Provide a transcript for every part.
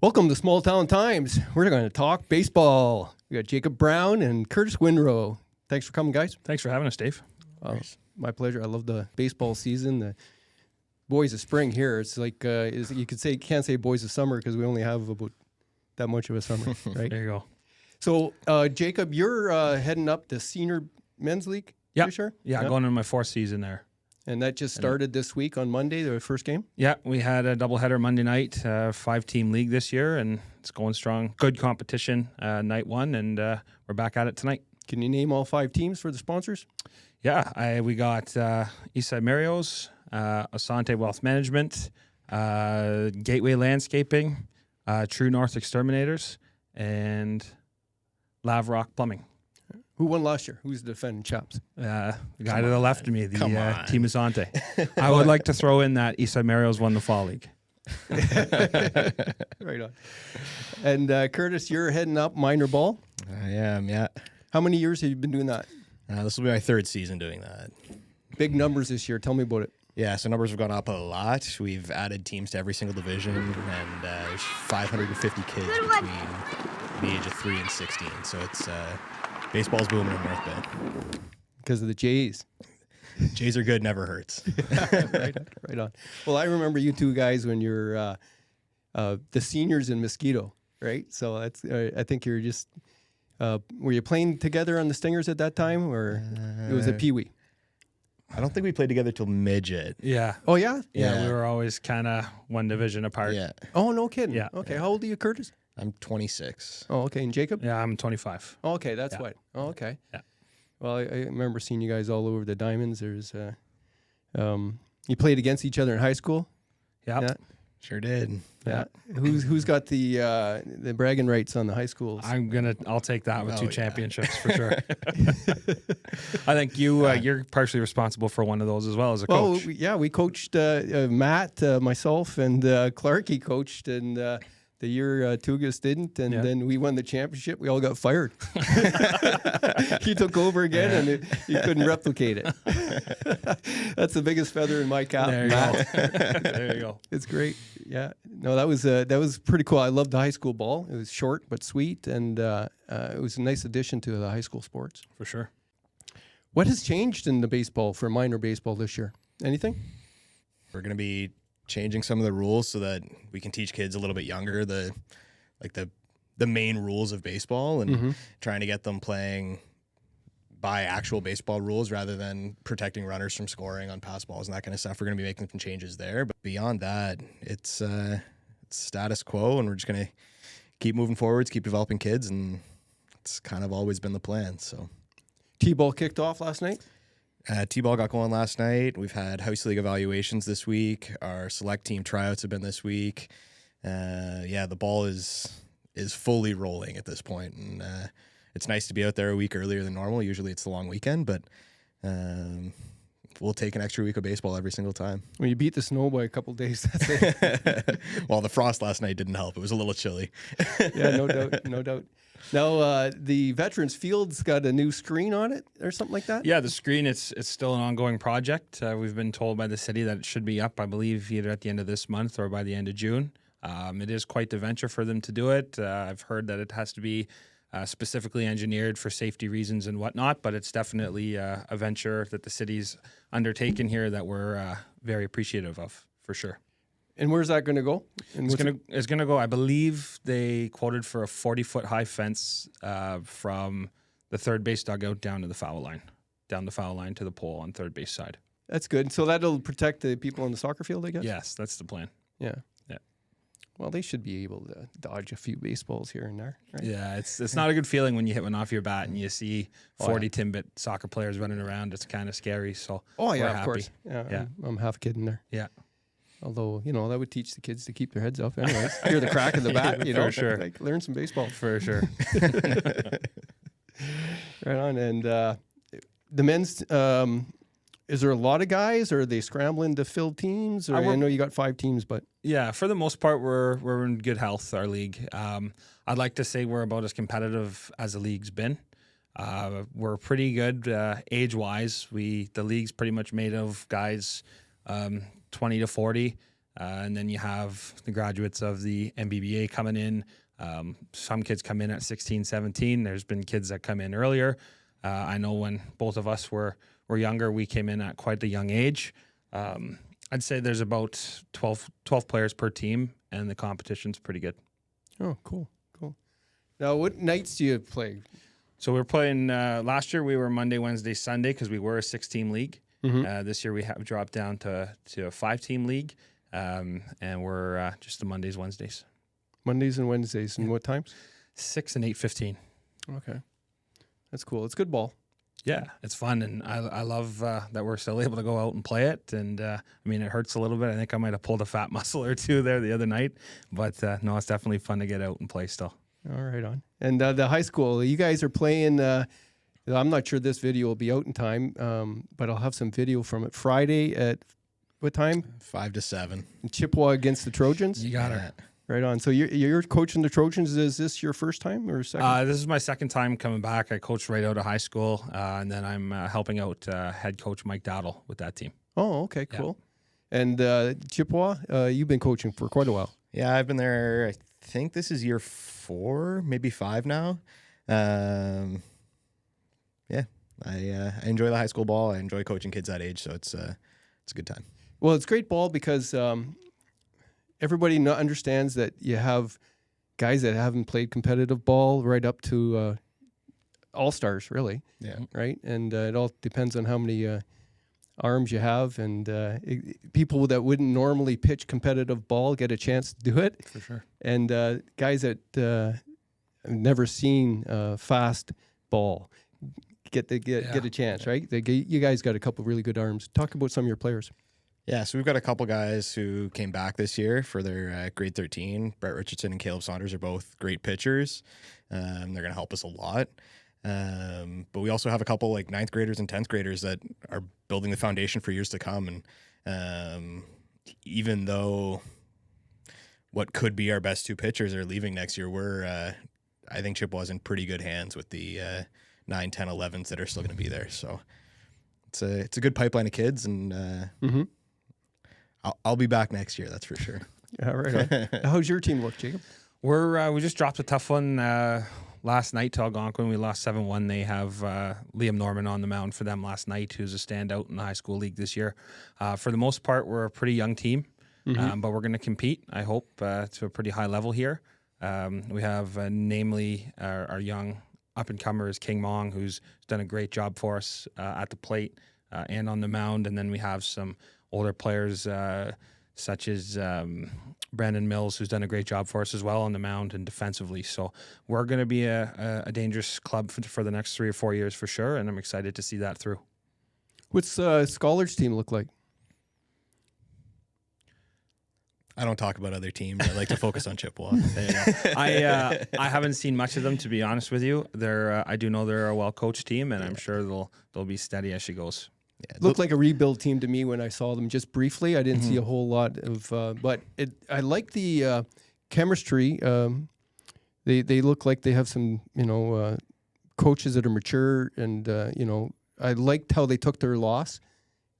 Welcome to Small Town Times. We're going to talk baseball. We got Jacob Brown and Kurtis Winrow. Thanks for coming, guys. Thanks for having us, Dave. My pleasure. I love the baseball season. The boys of spring here. It's like you can't say boys of summer because we only have about that much of a summer, right? There you go. So, Jacob, you're heading up the senior men's league. Yeah, you sure? Yeah, going into my fourth season there. And that just started this week on Monday, the first game? Yeah, we had a doubleheader Monday night, 5-team league this year, and it's going strong. Good competition night one, and we're back at it tonight. Can you name all 5 teams for the sponsors? Yeah, we got Eastside Mario's, Asante Wealth Management, Gateway Landscaping, True North Exterminators, and Lavrock Plumbing. Who won last year? Who's the defending chaps? The guy to the left of me, the Team Asante. I would like to throw in that Eastside Mario's won the Fall League. Right on. And Kurtis, you're heading up minor ball. I am, yeah. How many years have you been doing that? This will be my 3rd season doing that. Big numbers this year. Tell me about it. Yeah, so numbers have gone up a lot. We've added teams to every single division, and there's 550 kids between the age of 3 and 16. So it's baseball's booming in North Bay. Because of the Jays. Jays are good, never hurts. Right on. Well, I remember you two guys when you're the seniors in Mosquito, right? So that's I think you're just were you playing together on the Stingers at that time, or it was a Pee Wee? I don't think we played together till midget. Yeah. Oh yeah. Yeah, we were always kind of one division apart. Yeah. Oh, no kidding. Yeah. Okay. How old are you, Kurtis? I'm 26. Oh, okay. And Jacob? Yeah, I'm 25. Oh, okay, that's what. Oh, okay. Yeah. Well, I remember seeing you guys all over the Diamonds. There's you played against each other in high school. Yep. Yeah. Sure did. Yeah. Who's got the bragging rights on the high schools? I'll take that with 2 yeah. championships for sure. I think you're partially responsible for one of those as well as a coach. Well, we coached Matt, myself, and Clarky coached, and the year Tugas didn't, and then we won the championship. We all got fired. He took over again, and he couldn't replicate it. That's the biggest feather in my cap. There you go. There you go. It's great. Yeah. No, that was pretty cool. I loved the high school ball. It was short but sweet, and it was a nice addition to the high school sports. For sure. What has changed in the baseball for minor baseball this year? Anything? We're going to be changing some of the rules so that we can teach kids a little bit younger the main rules of baseball, and trying to get them playing by actual baseball rules rather than protecting runners from scoring on pass balls and that kind of stuff. We're going to be making some changes there, but beyond that, it's status quo, and we're just going to keep moving forwards, keep developing kids, and it's kind of always been the plan. So T-ball kicked off last night. T-ball got going last night. We've had house league evaluations this week. Our select team tryouts have been this week. The ball is fully rolling at this point, and it's nice to be out there a week earlier than normal. Usually it's the long weekend, but we'll take an extra week of baseball every single time. When you beat the snow by a couple days, that's it. Well, the frost last night didn't help. It was a little chilly. Yeah, no doubt, no doubt. Now, the Veterans Field's got a new screen on it or something like that? Yeah, the screen, it's still an ongoing project. We've been told by the city that it should be up, I believe, either at the end of this month or by the end of June. It is quite the venture for them to do it. I've heard that it has to be specifically engineered for safety reasons and whatnot, but it's definitely a venture that the city's undertaken here that we're very appreciative of, for sure. And where's that going to go? It's going to go, I believe they quoted for a 40-foot high fence from the third base dugout down to the foul line, down the foul line to the pole on third base side. That's good. So that'll protect the people on the soccer field, I guess? Yes, that's the plan. Yeah. Yeah. Well, they should be able to dodge a few baseballs here and there, right? Yeah, it's not a good feeling when you hit one off your bat and you see 40 Timbit soccer players running around. It's kind of scary. So oh, yeah, we're of happy. course. Yeah. I'm half kidding there. Yeah. Although, that would teach the kids to keep their heads up anyways. Hear the crack of the bat, For sure. Like, learn some baseball. For sure. Right on. And the men's, is there a lot of guys, or are they scrambling to fill teams? Or I know you got 5 teams, but... Yeah, for the most part, we're in good health, our league. I'd like to say we're about as competitive as the league's been. We're pretty good age-wise. The league's pretty much made of guys 20 to 40. And then you have the graduates of the MBBA coming in. Some kids come in at 16, 17. There's been kids that come in earlier. I know when both of us were younger, we came in at quite a young age. I'd say there's about 12 players per team, and the competition's pretty good. Oh, cool. Now, what nights do you play? So we're playing, last year we were Monday, Wednesday, Sunday because we were a 6-team league. This year we have dropped down to a 5-team league, and we're just the Mondays, Wednesdays. Mondays and Wednesdays. And what times? 6 and 8:15. Okay. That's cool. It's good ball. Yeah, it's fun, and I love that we're still able to go out and play it. And I mean, it hurts a little bit. I think I might have pulled a fat muscle or two there the other night, but no, it's definitely fun to get out and play still. All right, on. And the high school, you guys are playing. I'm not sure this video will be out in time, but I'll have some video from it. Friday at what time? 5 to 7. In Chippewa against the Trojans. You got it. Right on. So you're coaching the Trojans. Is this your first time or second? This is my second time coming back. I coached right out of high school, and then I'm helping out head coach Mike Dowdle with that team. Oh, okay, cool. Yeah. And Chippewa, you've been coaching for quite a while. Yeah, I've been there. I think this is year 4, maybe 5 now. Yeah, I enjoy the high school ball. I enjoy coaching kids that age, so it's a good time. Well, it's great ball because everybody understands that you have guys that haven't played competitive ball right up to all-stars, really. Yeah. Right? And it all depends on how many arms you have. And people that wouldn't normally pitch competitive ball get a chance to do it. For sure. And guys that have never seen fast ball get a chance, right? You guys got a couple really good arms. Talk about some of your players. Yeah, so we've got a couple guys who came back this year for their grade 13. Brett Richardson and Caleb Saunders are both great pitchers. They're going to help us a lot. But we also have a couple like 9th graders and 10th graders that are building the foundation for years to come. And even though what could be our best 2 pitchers are leaving next year, I think Chippewa's in pretty good hands with the 9, 10, 11s that are still going to be there. So it's a good pipeline of kids, and I'll be back next year, that's for sure. Yeah, right. How's your team look, Jacob? We just dropped a tough one last night to Algonquin. We lost 7-1. They have Liam Norman on the mound for them last night, who's a standout in the high school league this year. For the most part, we're a pretty young team, but we're going to compete, I hope, to a pretty high level here. We have namely our young up-and-comer is King Mong, who's done a great job for us at the plate and on the mound. And then we have some older players such as Brandon Mills, who's done a great job for us as well on the mound and defensively. So we're going to be a dangerous club for the next 3 or 4 years for sure, and I'm excited to see that through. What's Scholars team look like? I don't talk about other teams. I like to focus on Chippewa. I haven't seen much of them, to be honest with you. I do know they're a well-coached team, and I'm sure they'll be steady as she goes. Yeah, looked like a rebuild team to me when I saw them just briefly. I didn't see a whole lot of, but I like the chemistry. They look like they have some, coaches that are mature, and I liked how they took their loss.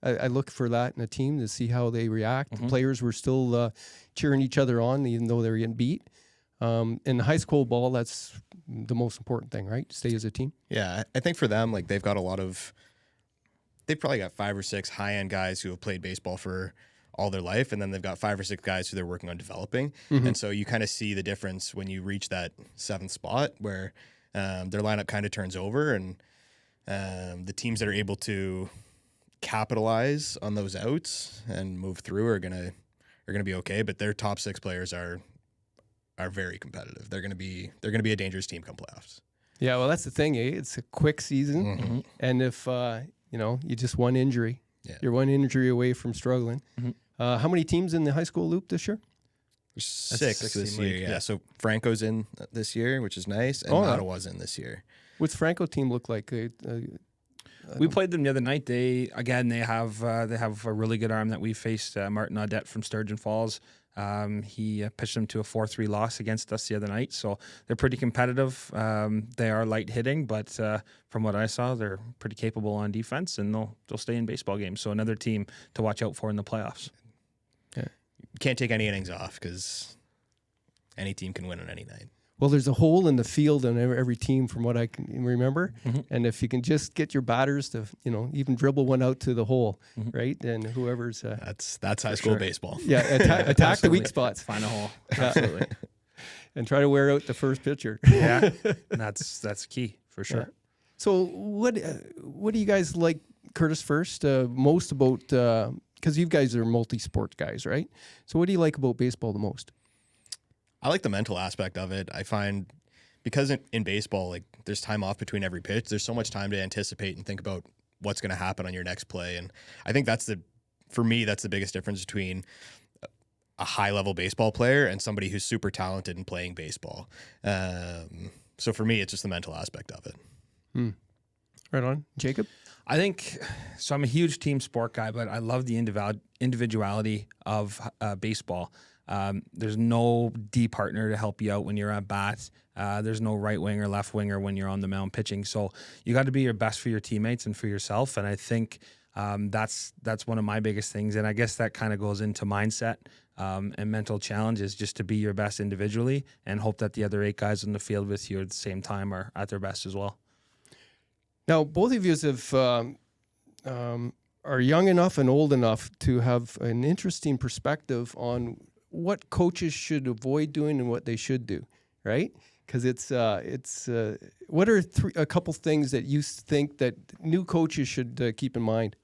I look for that in a team to see how they react. The players were still cheering each other on, even though they were getting beat. In high school ball, that's the most important thing, right? Stay as a team. Yeah, I think for them, like they've probably got 5 or 6 high-end guys who have played baseball for all their life, and then they've got 5 or 6 guys who they're working on developing. And so you kind of see the difference when you reach that 7th spot where their lineup kind of turns over, and the teams that are able to capitalize on those outs and move through are gonna be okay. But their top 6 players are very competitive. They're gonna be a dangerous team come playoffs. Yeah, well, that's the thing. It's a quick season, and if you just one injury, you're one injury away from struggling. How many teams in the high school loop this year? There's 6 this year. Yeah, so Franco's in this year, which is nice, and Ottawa's in this year. What's Franco team look like? We played them the other night. They have a really good arm that we faced. Martin Audette from Sturgeon Falls. He pitched them to a 4-3 loss against us the other night. So they're pretty competitive. They are light hitting, but from what I saw, they're pretty capable on defense, and they'll stay in baseball games. So another team to watch out for in the playoffs. Yeah. can't take any innings off because any team can win on any night. Well, there's a hole in the field on every team from what I can remember. And if you can just get your batters to, even dribble one out to the hole, right? And whoever's... That's high school baseball. Yeah, attack the weak spots. Find a hole. Absolutely. And try to wear out the first pitcher. Yeah, that's key for sure. Yeah. So what do you guys like, Kurtis, first, most about... because you guys are multi-sport guys, right? So what do you like about baseball the most? I like the mental aspect of it. I find because in baseball, like there's time off between every pitch. There's so much time to anticipate and think about what's going to happen on your next play. And I think for me, that's the biggest difference between a high level baseball player and somebody who's super talented in playing baseball. So for me, it's just the mental aspect of it. Right on. Jacob? I think, so I'm a huge team sport guy, but I love the individuality of baseball. There's no D partner to help you out when you're at bat. There's no right wing or left winger when you're on the mound pitching. So you got to be your best for your teammates and for yourself. And I think that's one of my biggest things. And I guess that kind of goes into mindset and mental challenges, just to be your best individually and hope that the other 8 guys on the field with you at the same time are at their best as well. Now, both of you are young enough and old enough to have an interesting perspective on what coaches should avoid doing and what they should do, right? Because what are a couple things that you think that new coaches should keep in mind?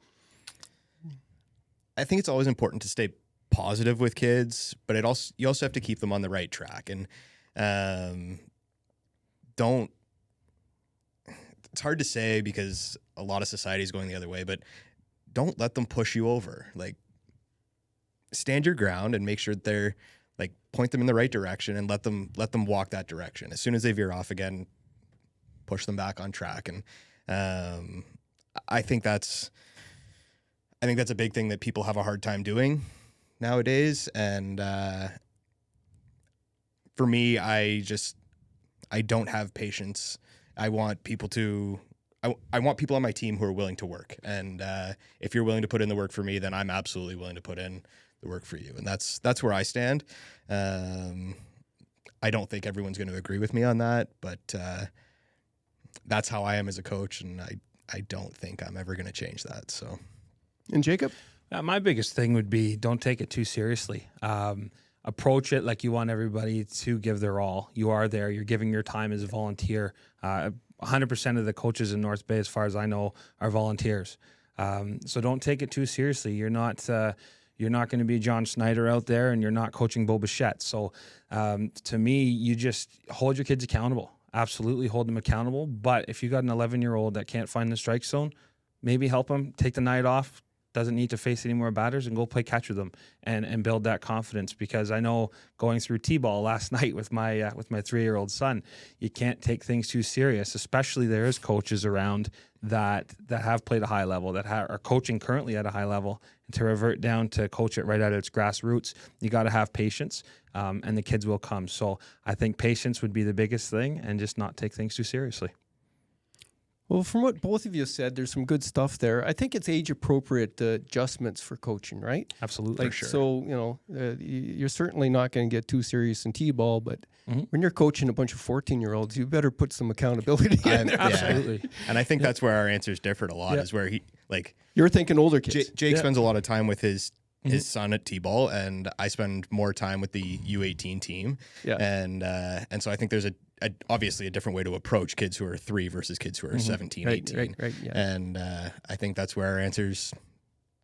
I think it's always important to stay positive with kids, but you also have to keep them on the right track. And it's hard to say because a lot of society is going the other way, but don't let them push you over. Like, stand your ground and make sure that they're point them in the right direction and let them walk that direction. As soon as they veer off again, push them back on track. And I think that's a big thing that people have a hard time doing nowadays. And for me, I don't have patience. I want people on my team who are willing to work. And if you're willing to put in the work for me, then I'm absolutely willing to put in the work for you. And that's where I stand. I don't think everyone's going to agree with me on that, but that's how I am as a coach. And I don't think I'm ever going to change that. So, and Jacob? My biggest thing would be don't take it too seriously. Approach it like you want everybody to give their all. You are there. You're giving your time as a volunteer. 100% of the coaches in North Bay, as far as I know, are volunteers. So don't take it too seriously. You're not going to be John Snyder out there, and you're not coaching Bo Bichette. So to me, you just hold your kids accountable. Absolutely hold them accountable. But if you got an 11-year-old that can't find the strike zone, maybe help them take the night off. Doesn't need to face any more batters, and go play catch with them and build that confidence. Because I know going through T-ball last night with my 3-year-old son, you can't take things too serious, especially there's coaches around that have played a high level, that are coaching currently at a high level. And to revert down to coach it right at its grassroots, you got to have patience, and the kids will come. So I think patience would be the biggest thing, and just not take things too seriously. Well, from what both of you said, there's some good stuff there. I think it's age-appropriate adjustments for coaching, right? Absolutely. Like, for sure. So, you're certainly not going to get too serious in T-ball, but when you're coaching a bunch of 14-year-olds, you better put some accountability in there. Absolutely. And I think that's where our answers differed a lot, is where you're thinking older kids. Jake spends a lot of time with his son at T-ball, and I spend more time with the U18 team. Yeah. And so I think there's obviously a different way to approach kids who are 3 versus kids who are 17, 18. Right, yeah. And I think that's where our answers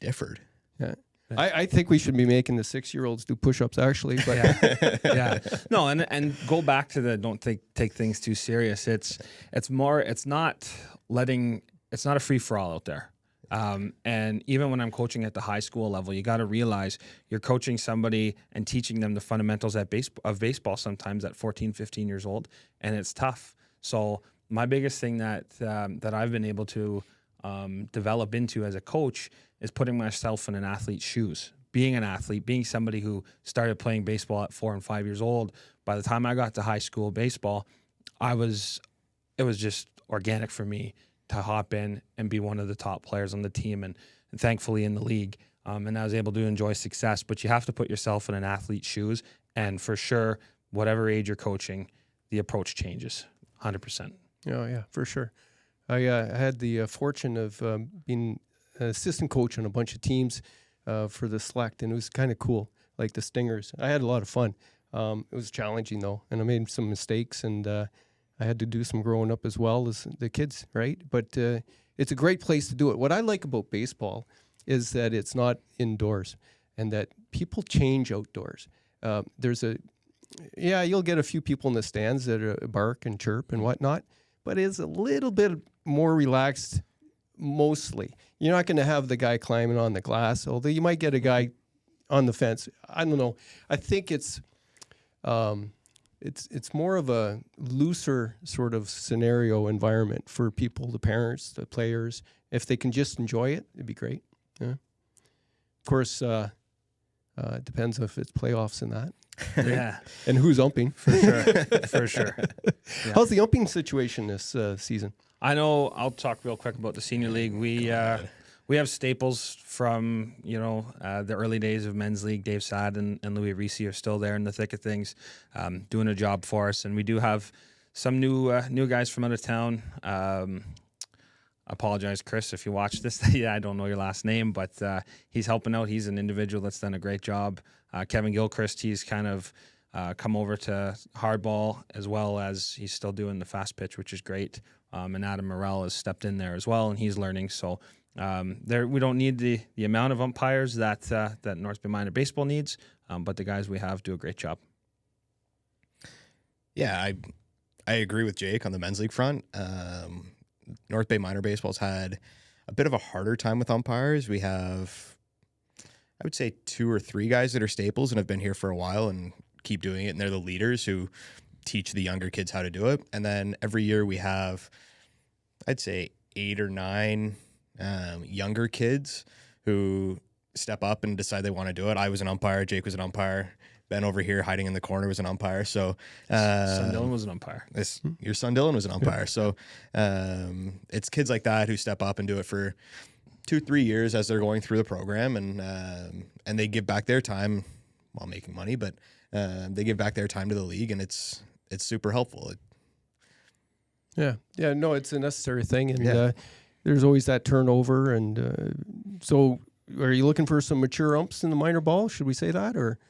differed. Yeah. I think we should be making the 6-year-olds do push-ups, actually. But yeah. No, and go back to the don't take things too serious. It's not a free-for-all out there. And even when I'm coaching at the high school level, you got to realize you're coaching somebody and teaching them the fundamentals of baseball sometimes at 14, 15 years old, and it's tough. So my biggest thing that I've been able to develop into as a coach is putting myself in an athlete's shoes. Being an athlete, being somebody who started playing baseball at 4 and 5 years old, by the time I got to high school baseball, it was just organic for me to hop in and be one of the top players on the team, and thankfully in the league. and I was able to enjoy success. But you have to put yourself in an athlete's shoes, and for sure, whatever age you're coaching, the approach changes 100%. Oh, yeah, for sure. I had the fortune of being an assistant coach on a bunch of teams for the select, and it was kind of cool, like the Stingers. I had a lot of fun. It was challenging, though, and I made some mistakes, and I had to do some growing up as well as the kids, right? But it's a great place to do it. What I like about baseball is that it's not indoors and that people change outdoors. You'll get a few people in the stands that bark and chirp and whatnot, but it's a little bit more relaxed mostly. You're not going to have the guy climbing on the glass, although you might get a guy on the fence. I don't know. I think it's more of a looser sort of scenario environment for people, the parents, the players. If they can just enjoy it, it'd be great. Yeah. Of course, it depends if it's playoffs and that. Yeah. And who's umping. For sure. Yeah. How's the umping situation this season? I know. I'll talk real quick about the senior league. We have staples from the early days of men's league. Dave Saad and Louis Risi are still there in the thick of things, doing a job for us. And we do have some new guys from out of town. Apologize, Chris, if you watch this. Yeah, I don't know your last name, but he's helping out. He's an individual that's done a great job. Kevin Gilchrist, he's kind of come over to hardball as well as he's still doing the fast pitch, which is great. And Adam Morrell has stepped in there as well, and he's learning. So we don't need the amount of umpires that North Bay Minor Baseball needs, but the guys we have do a great job. Yeah, I agree with Jake on the men's league front. North Bay Minor Baseball's had a bit of a harder time with umpires. We have, I would say, 2 or 3 guys that are staples and have been here for a while and keep doing it, and they're the leaders who teach the younger kids how to do it. And then every year we have, I'd say, 8 or 9 younger kids who step up and decide they want to do it. I was an umpire. Jake was an umpire. Ben over here hiding in the corner was an umpire. So son Dylan was an umpire. Your son Dylan was an umpire. So it's kids like that who step up and do it for 2-3 years as they're going through the program, and they give back their time while making money, but they give back their time to the league, and it's super helpful. No, it's a necessary thing, and there's always that turnover. And so, are you looking for some mature umps in the minor ball? Should we say that, or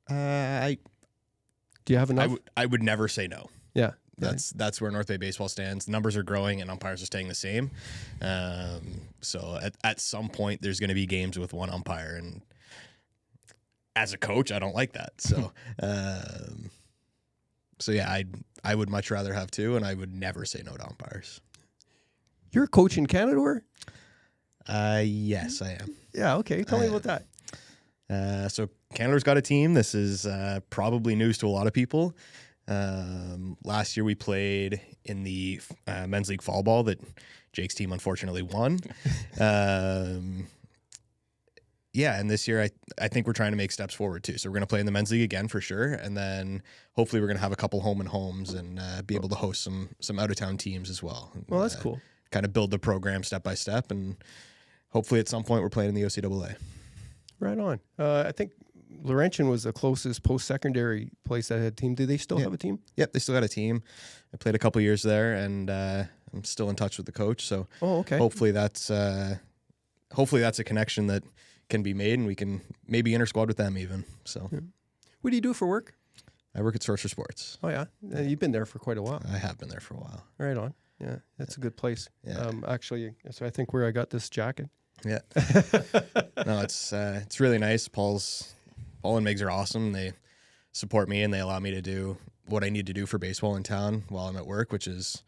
do you have enough? I would never say no. Yeah. That's where North Bay Baseball stands. Numbers are growing and umpires are staying the same. So at some point there's going to be games with one umpire, and as a coach, I don't like that. So yeah, I would much rather have 2, and I would never say no to umpires. You're a coach in Canada, or? Yes, I am. Yeah. Okay. Tell me about that. So Canada's got a team. This is probably news to a lot of people. Last year we played in the men's league fall ball that Jake's team unfortunately won. And this year I think we're trying to make steps forward too. So we're going to play in the men's league again for sure, and then hopefully we're going to have a couple home and homes and be able to host some out of town teams as well. Well, that's cool. Kind of build the program step by step, and hopefully at some point we're playing in the OCAA. Right on. I think Laurentian was the closest post-secondary place that had a team. Do they still have a team? Yep, they still got a team. I played a couple years there, and I'm still in touch with the coach. So hopefully that's a connection that can be made, and we can maybe inter-squad with them even. So, What do you do for work? I work at Sorcerer Sports. Oh, yeah? You've been there for quite a while. I have been there for a while. Right on. Yeah, that's a good place. Yeah. Actually, so I think where I got this jacket. Yeah. No, it's really nice. Paul and Migs are awesome. They support me, and they allow me to do what I need to do for baseball in town while I'm at work, which is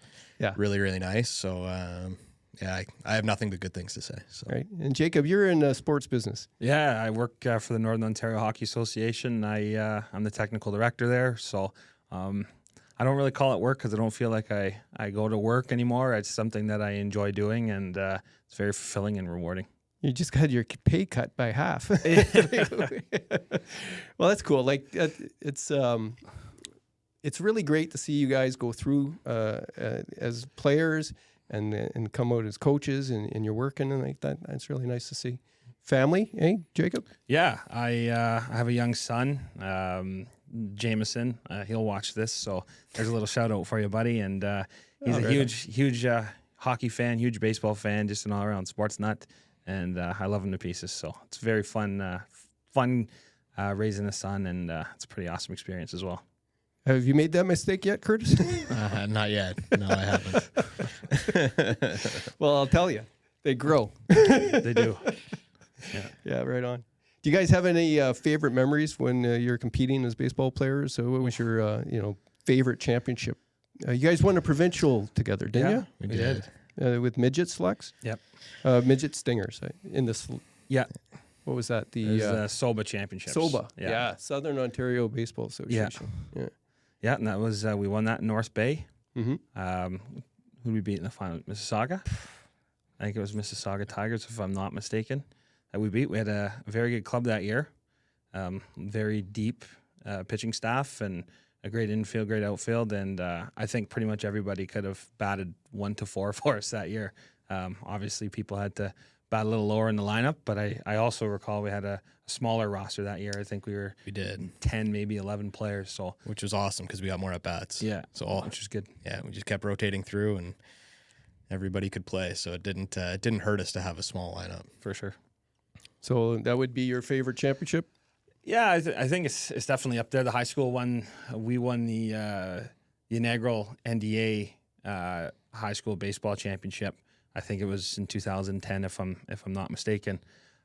really, really nice. So, I have nothing but good things to say. So. Right. And Jacob, you're in sports business. Yeah, I work for the Northern Ontario Hockey Association. I'm the technical director there. So I don't really call it work because I don't feel like I go to work anymore. It's something that I enjoy doing, and it's very fulfilling and rewarding. You just got your pay cut by half. Well, that's cool. Like it's really great to see you guys go through as players and come out as coaches, and you're working and like that. That's really nice to see. family, eh, Jacob? Yeah, I have a young son, Jameson. He'll watch this, so there's a little shout out for you, buddy. And he's a huge hockey fan, huge baseball fan, just an all around sports nut. And I love him to pieces. So it's very fun raising a son, and it's a pretty awesome experience as well. Have you made that mistake yet, Kurtis? Not yet. No, I haven't. Well, I'll tell you, they grow. They do. Yeah, right on. Do you guys have any favorite memories when you're competing as baseball players? So what was your favorite championship? You guys won a provincial together, didn't you? We did. With midget selects? Yep. Midget Stingers. Yeah. What was that? The SOBA championships. SOBA. Yeah. Southern Ontario Baseball Association. Yeah, and that was we won that in North Bay. Mm-hmm. Who did we beat in the final? Mississauga? I think it was Mississauga Tigers, if I'm not mistaken. We beat. We had a very good club that year. Very deep pitching staff and a great infield, great outfield. And I think pretty much everybody could have batted 1 to 4 for us that year. Obviously, people had to bat a little lower in the lineup, but I also recall we had a smaller roster that year. I think we did 10, maybe 11 players. So which was awesome because we got more at bats. Yeah, so which is good. Yeah, we just kept rotating through and everybody could play. So it didn't hurt us to have a small lineup for sure. So that would be your favorite championship? Yeah, I think it's definitely up there. The high school one, we won the inaugural NDA high school baseball championship. I think it was in 2010, if I'm not mistaken,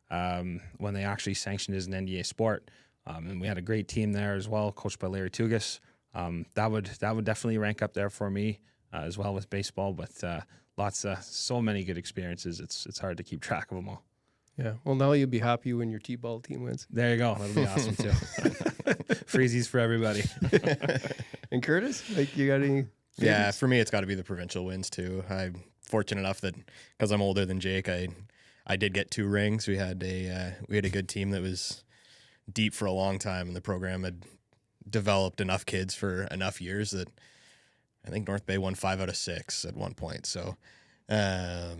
when they actually sanctioned it as an NDA sport. And we had a great team there as well, coached by Larry Tugas. That would definitely rank up there for me as well with baseball. But so many good experiences. It's hard to keep track of them all. Yeah. Well, now you'll be happy when your T-ball team wins. There you go. That'll be awesome too. Freezies for everybody. And Kurtis, you got any favorites? Yeah, for me, it's got to be the provincial wins too. I'm fortunate enough that because I'm older than Jake, I did get 2 rings. We had a good team that was deep for a long time, and the program had developed enough kids for enough years that I think North Bay won 5 out of 6 at one point. So, I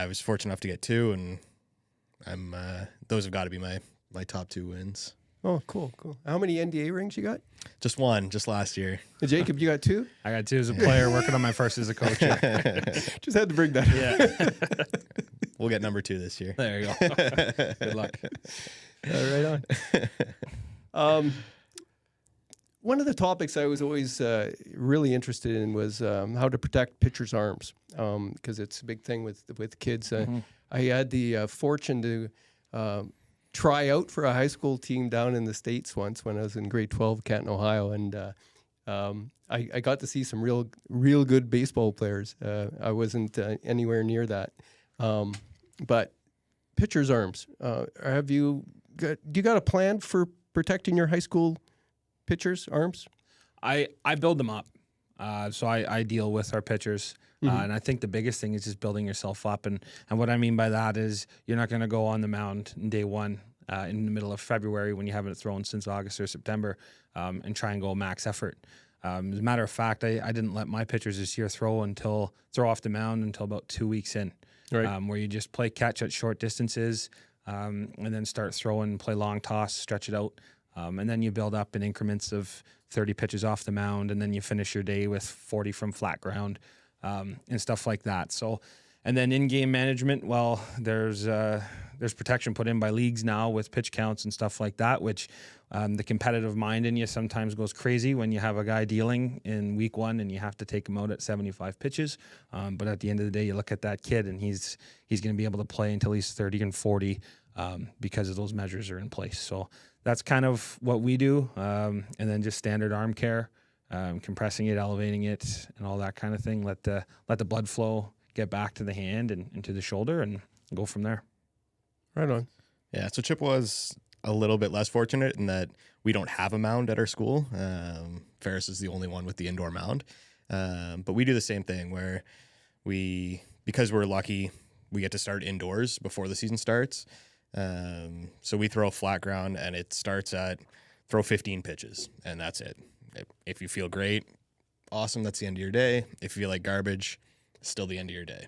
was fortunate enough to get 2, and those have got to be my top 2 wins. Oh, cool. How many NDA rings you got? Just 1, just last year. Jacob, you got 2? I got 2 as a player, working on my first as a coach. Just had to bring that up. Yeah. We'll get number 2 this year. There you go. Good luck. Right on. One of the topics I was always really interested in was how to protect pitchers' arms, because it's a big thing with kids. I had the fortune to try out for a high school team down in the States once when I was in grade 12, Canton, Ohio, and I got to see some real good baseball players. I wasn't anywhere near that, but pitchers' arms. Do you got a plan for protecting your high school pitchers' arms? I build them up. So I deal with our pitchers. And I think the biggest thing is just building yourself up. And what I mean by that is you're not going to go on the mound in day one in the middle of February when you haven't thrown since August or September and try and go max effort. As a matter of fact, I didn't let my pitchers this year throw off the mound until about 2 weeks in, right. Where you just play catch at short distances and then start throwing, play long toss, stretch it out. And then you build up in increments of 30 pitches off the mound, and then you finish your day with 40 from flat ground. And stuff like that. So, and then in-game management, well, there's protection put in by leagues now with pitch counts and stuff like that, which the competitive mind in you sometimes goes crazy when you have a guy dealing in week 1 and you have to take him out at 75 pitches. But at the end of the day, you look at that kid and he's going to be able to play until he's 30 and 40 because of those measures are in place. So that's kind of what we do. And then just standard arm care. Compressing it, elevating it, and all that kind of thing. Let the blood flow get back to the hand and into the shoulder, and go from there. Right on. Yeah, so Chippewa's a little bit less fortunate in that we don't have a mound at our school. Ferris is the only one with the indoor mound, but we do the same thing where because we're lucky, we get to start indoors before the season starts. So we throw flat ground, and it starts at throw 15 pitches, and that's it. If you feel great, awesome, that's the end of your day. If you feel like garbage, still the end of your day.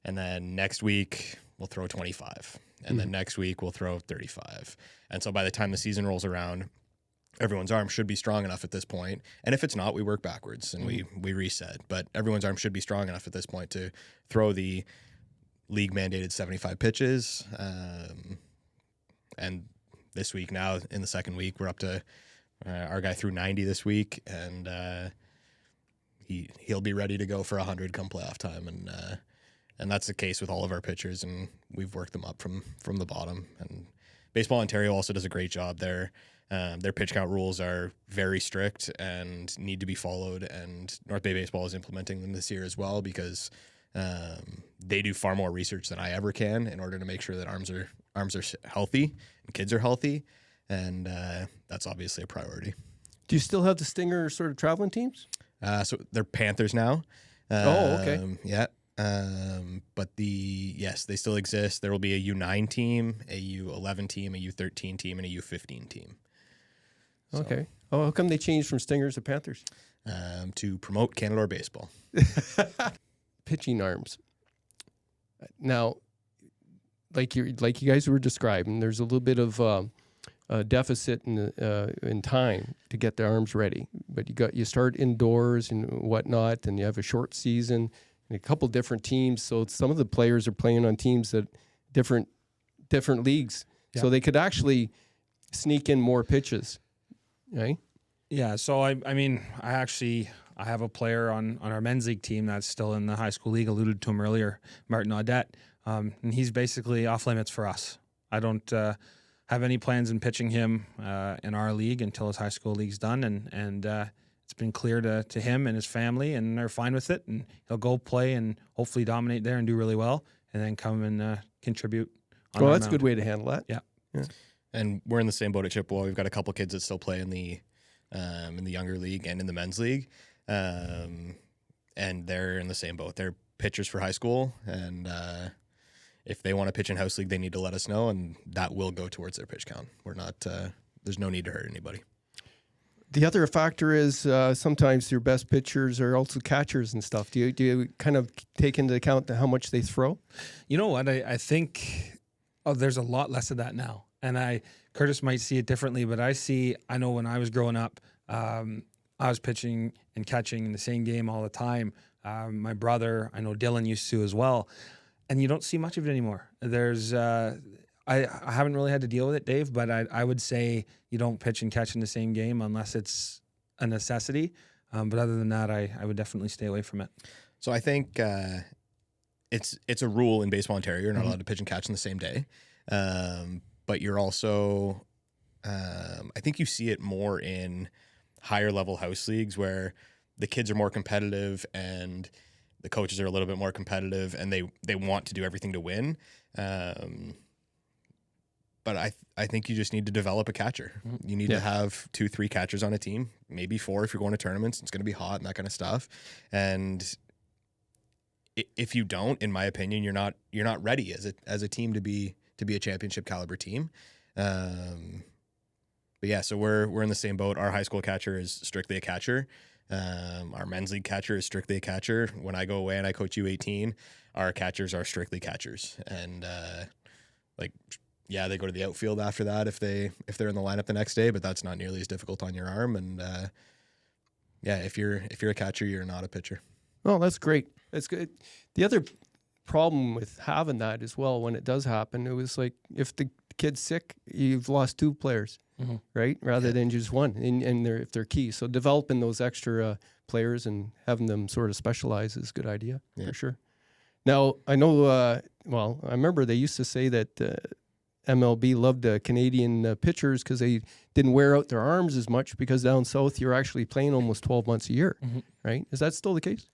And then next week, we'll throw 25. And then next week we'll throw 35. And so by the time the season rolls around, everyone's arm should be strong enough at this point. And if it's not, we work backwards and we reset. But everyone's arm should be strong enough at this point to throw the league mandated 75 pitches. And this week now, in the second week, we're up to our guy threw 90 this week, and he'll be ready to go for 100 come playoff time. And that's the case with all of our pitchers, and we've worked them up from the bottom. And Baseball Ontario also does a great job there. Their pitch count rules are very strict and need to be followed, and North Bay Baseball is implementing them this year as well because they do far more research than I ever can in order to make sure that arms are healthy and kids are healthy, and that's obviously a priority. Do you still have the Stinger sort of traveling teams? So they're Panthers now. Okay. Yeah. But yes, they still exist. There will be a U9 team, a U11 team, a U13 team, and a U15 team. So, okay. Oh, how come they changed from Stingers to Panthers? To promote Canada baseball. Pitching arms. Now, like you guys were describing, there's a little bit of a deficit in time to get the arms ready. But you start indoors and whatnot, and you have a short season and a couple different teams. So some of the players are playing on teams that different leagues, so they could actually sneak in more pitches, right? Yeah. So I have a player on our men's league team that's still in the high school league. Alluded to him earlier, Martin Audette, and he's basically off limits for us. I don't have any plans in pitching him in our league until his high school league's done, and it's been clear to him and his family, and they're fine with it. And he'll go play and hopefully dominate there and do really well, and then come and contribute. Well, that's a good way to handle that. Yeah. And we're in the same boat at Chippewa. We've got a couple kids that still play in the younger league and in the men's league, and they're in the same boat. They're pitchers for high school, and if they want to pitch in house league, they need to let us know, and that will go towards their pitch count. We're not. There's no need to hurt anybody. The other factor is sometimes your best pitchers are also catchers and stuff. Do you kind of take into account how much they throw? You know what? I think there's a lot less of that now. And Kurtis might see it differently, but I know when I was growing up, I was pitching and catching in the same game all the time. My brother, I know Dylan used to as well. And you don't see much of it anymore. There's, I haven't really had to deal with it, Dave, but I would say you don't pitch and catch in the same game unless it's a necessity. But other than that, I would definitely stay away from it. So I think it's a rule in Baseball Ontario. You're not allowed to pitch and catch in the same day. But you're also, I think you see it more in higher level house leagues where the kids are more competitive and the coaches are a little bit more competitive and they want to do everything to win. But I think you just need to develop a catcher. You need to have 2-3 catchers on a team, maybe 4 if you're going to tournaments. It's going to be hot and that kind of stuff. And if you don't, in my opinion, you're not ready as a team to be a championship caliber team. But yeah, so we're in the same boat. Our high school catcher is strictly a catcher. Our men's league catcher is strictly a catcher. When I go away and I coach U18, our catchers are strictly catchers. And they go to the outfield after that if they're in the lineup the next day, but that's not nearly as difficult on your arm. And if you're a catcher, you're not a pitcher. Oh, that's great. That's good. The other problem with having that as well, when it does happen, it was like if the kid's sick, you've lost 2 players, right? Rather than just one, and if they're key. So developing those extra players and having them sort of specialize is a good idea for sure. Now, I know, I remember they used to say that MLB loved Canadian pitchers because they didn't wear out their arms as much because down south you're actually playing almost 12 months a year, right? Is that still the case?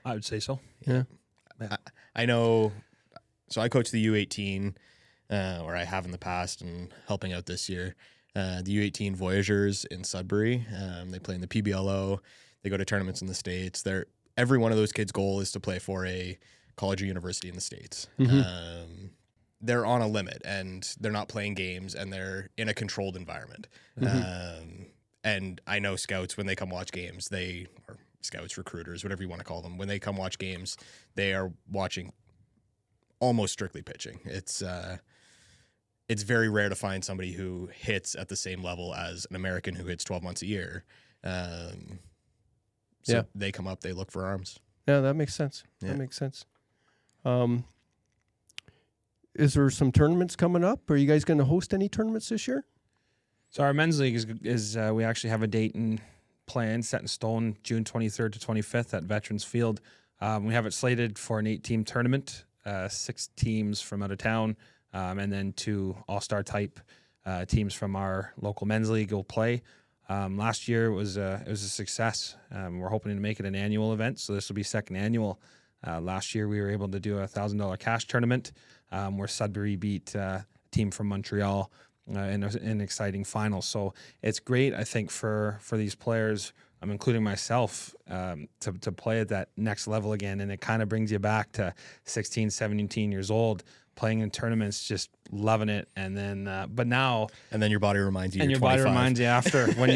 I would say so. Yeah. I know. So I coach the U18, or I have in the past, and helping out this year. The U18 Voyageurs in Sudbury. They play in the PBLO. They go to tournaments in the States. Every one of those kids' goal is to play for a college or university in the States. They're on a limit, and they're not playing games, and they're in a controlled environment. And I know scouts, when they come watch games, or scouts, recruiters, whatever you want to call them, when they come watch games, they are watching almost strictly pitching. It's it's very rare to find somebody who hits at the same level as an American who hits 12 months a year. So they come up, they look for arms. Yeah, that makes sense. Yeah. That makes sense. Is there some tournaments coming up? Are you guys going to host any tournaments this year? So our men's league is we actually have a date and plan set in stone, June 23rd to 25th at Veterans Field. We have it slated for an 8-team tournament, 6 teams from out of town, and then 2 all-star type teams from our local men's league will play. Last year it was a success. We're hoping to make it an annual event, so this will be second annual. Last year we were able to do a $1,000 cash tournament where Sudbury beat a team from Montreal in an exciting final. So it's great, I think, for these players, including myself, to play at that next level again. And it kind of brings you back to 16, 17 years old, playing in tournaments, just loving it. And then, but now, and then your body reminds you. And your 25. body reminds you after when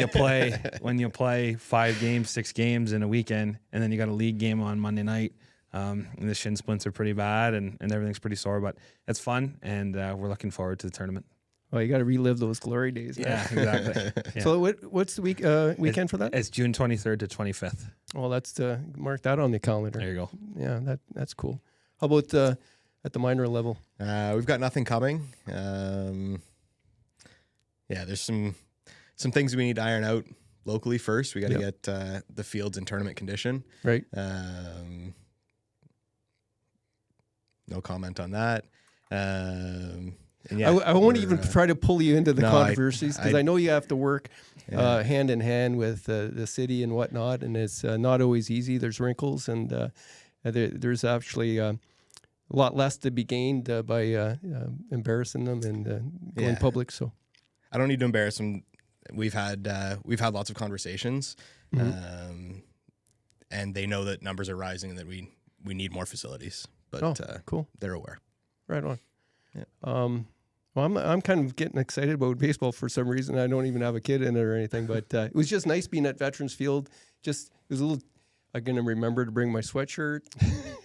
you play 5 games, 6 games in a weekend, and then you got a league game on Monday night. And the shin splints are pretty bad, and everything's pretty sore, but it's fun, and we're looking forward to the tournament. Well, you got to relive those glory days. Yeah, exactly. Yeah. So what's the weekend for that? It's June 23rd to 25th. Well, that's mark that on the calendar. There you go. Yeah, that's cool. How about at the minor level? We've got nothing coming. There's some things we need to iron out locally first. We got to get the fields in tournament condition. Right. No comment on that. I won't even try to pull you into the controversies because I know you have to work hand in hand with the city and whatnot, and it's not always easy. There's wrinkles, and there's actually a lot less to be gained by embarrassing them and going public. So I don't need to embarrass them. We've had lots of conversations, and they know that numbers are rising and that we need more facilities. But cool. They're aware. Right on. Yeah. Well, I'm kind of getting excited about baseball for some reason. I don't even have a kid in it or anything, but it was just nice being at Veterans Field. It was a little. I'm gonna remember to bring my sweatshirt.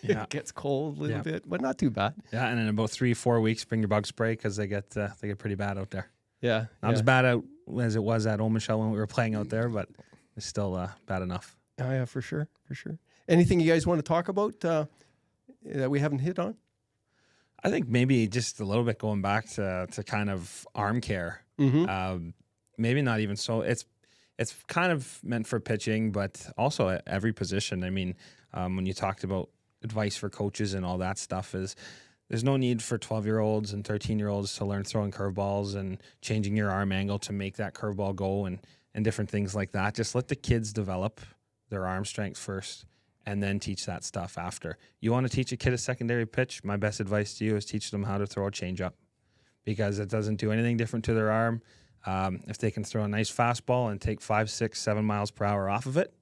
It gets cold a little bit, but not too bad. Yeah, and in about 3-4 weeks, bring your bug spray because they get pretty bad out there. Yeah, not as bad out as it was at Old Michelle when we were playing out there, but it's still bad enough. Oh yeah, for sure. Anything you guys want to talk about that we haven't hit on? I think maybe just a little bit going back to kind of arm care. Maybe not even so. It's kind of meant for pitching, but also at every position. I mean, when you talked about advice for coaches and all that stuff, there's no need for 12-year-olds and 13-year-olds to learn throwing curveballs and changing your arm angle to make that curveball go and different things like that. Just let the kids develop their arm strength first, and then teach that stuff after. You want to teach a kid a secondary pitch? My best advice to you is teach them how to throw a changeup, because it doesn't do anything different to their arm. If they can throw a nice fastball and take 5, 6, 7 miles per hour off of it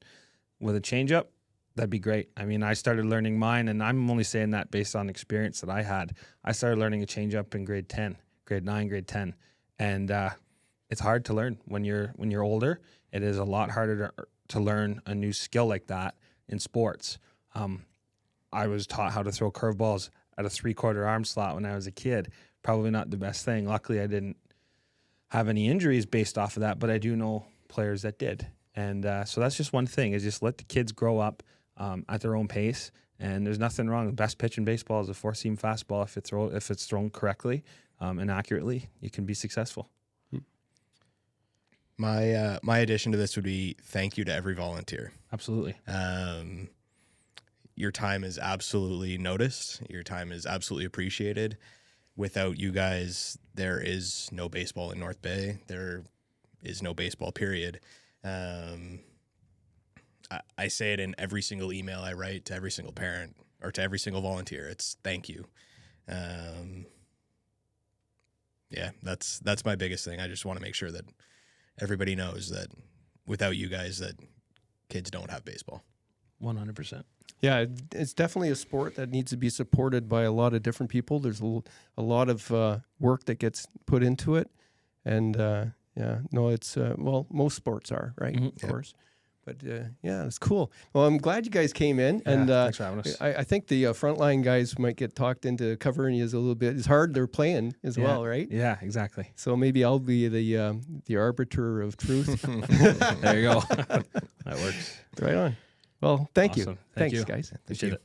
with a changeup, that'd be great. I mean, I started learning mine, and I'm only saying that based on experience that I had. I started learning a changeup in grade 10, grade 9, grade 10, and it's hard to learn when you're older. It is a lot harder to learn a new skill like that in sports. I was taught how to throw curveballs at a 3/4 arm slot when I was a kid. Probably not the best thing. Luckily, I didn't have any injuries based off of that, but I do know players that did. And so that's just one thing, is just let the kids grow up at their own pace. And there's nothing wrong. The best pitch in baseball is a 4-seam fastball. If it's thrown correctly and accurately, you can be successful. My addition to this would be thank you to every volunteer. Absolutely. Your time is absolutely noticed. Your time is absolutely appreciated. Without you guys, there is no baseball in North Bay. There is no baseball, period. I say it in every single email I write to every single parent or to every single volunteer. It's thank you. That's my biggest thing. I just want to make sure that everybody knows that without you guys, that kids don't have baseball. 100%. Yeah, it's definitely a sport that needs to be supported by a lot of different people. There's a lot of work that gets put into it. And, it's, most sports are, right? Of course. But yeah, it's cool. Well, I'm glad you guys came in, and thanks for having us. I think the frontline guys might get talked into covering you a little bit. It's hard; they're playing as well, right? Yeah, exactly. So maybe I'll be the arbiter of truth. There you go. That works. Right on. Well, thank you. Awesome. Thanks, you. guys. Appreciate it.